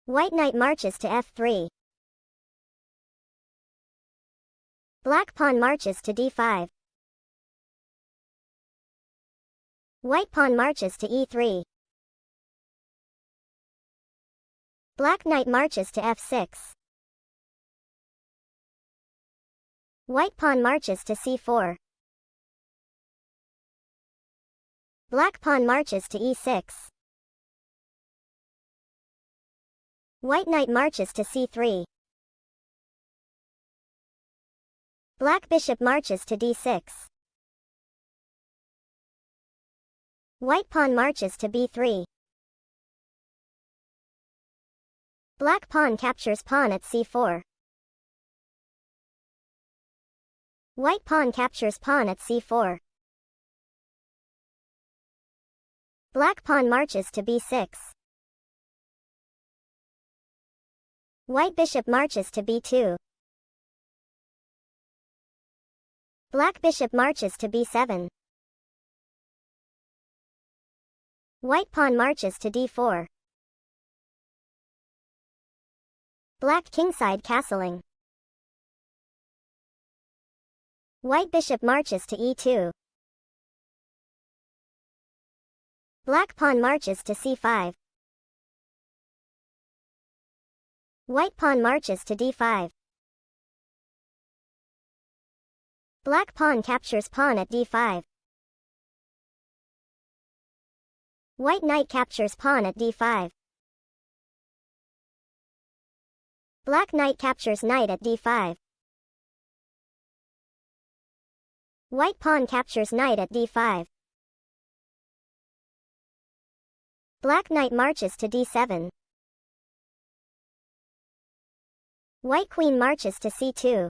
White knight marches to f3. Black pawn marches to d5. White pawn marches to e3. Black knight marches to f6. White pawn marches to c4. Black pawn marches to e6. White knight marches to c3. Black bishop marches to d6. White pawn marches to b3. Black pawn captures pawn at c4. White pawn captures pawn at c4. Black pawn marches to b6. White bishop marches to b2. Black bishop marches to b7. White pawn marches to d4. Black kingside castling. White bishop marches to e2. Black pawn marches to c5. White pawn marches to d5. Black pawn captures pawn at d5. White knight captures pawn at d5. Black knight captures knight at d5. White pawn captures knight at d5. Black knight marches to d7. White queen marches to c2.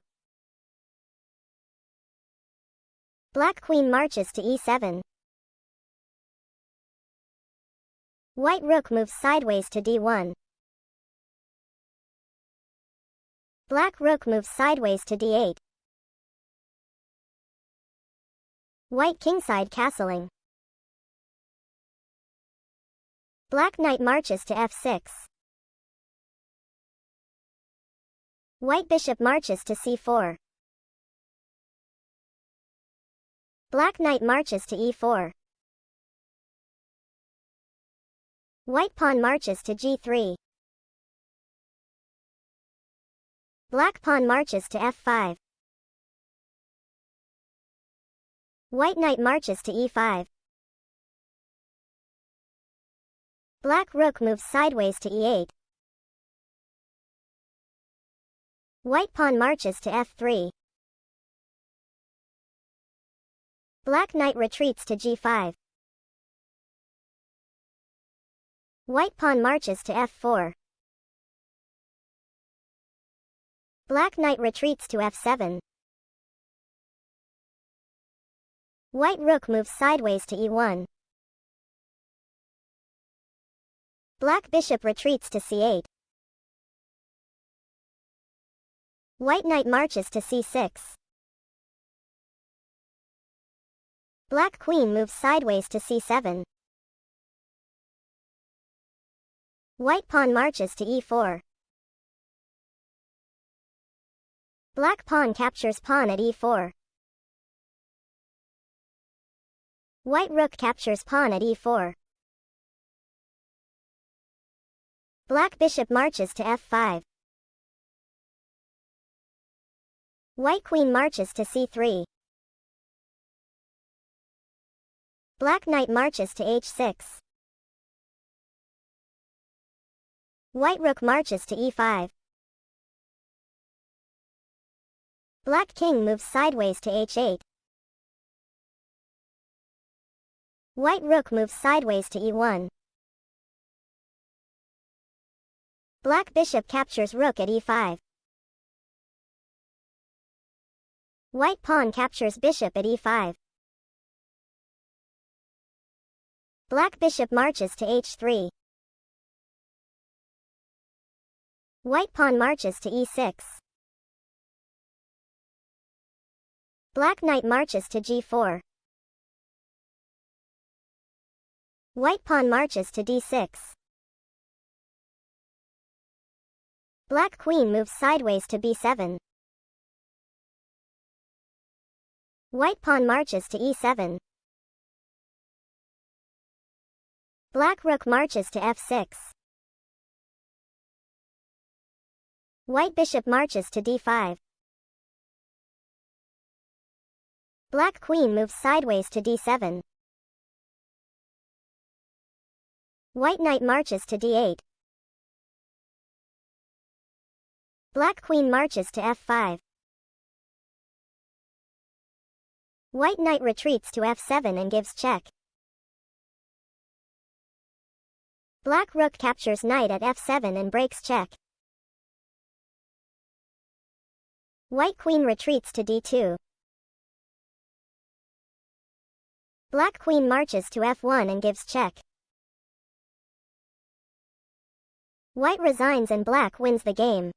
Black queen marches to e7. White rook moves sideways to d1. Black rook moves sideways to d8. White kingside castling. Black knight marches to f6. White bishop marches to c4. Black knight marches to e4. White pawn marches to g3. Black pawn marches to f5. White knight marches to e5. Black rook moves sideways to e8. White pawn marches to f3. Black knight retreats to g5. White pawn marches to f4. Black knight retreats to f7. White rook moves sideways to e1. Black bishop retreats to c8. White knight marches to c6. Black queen moves sideways to c7. White pawn marches to e4. Black pawn captures pawn at e4. White rook captures pawn at e4. Black bishop marches to f5. White queen marches to c3. Black knight marches to h6. White rook marches to e5. Black king moves sideways to h8. White rook moves sideways to e1. Black bishop captures rook at e5. White pawn captures bishop at e5. Black bishop marches to h3. White pawn marches to e6. Black knight marches to g4. White pawn marches to d6. Black queen moves sideways to b7. White pawn marches to e7. Black rook marches to f6. White bishop marches to d5. Black queen moves sideways to d7. White knight marches to d8. Black queen marches to f5. White knight retreats to f7 and gives check. Black rook captures knight at f7 and breaks check. White queen retreats to d2. Black queen marches to f1 and gives check. White resigns and black wins the game.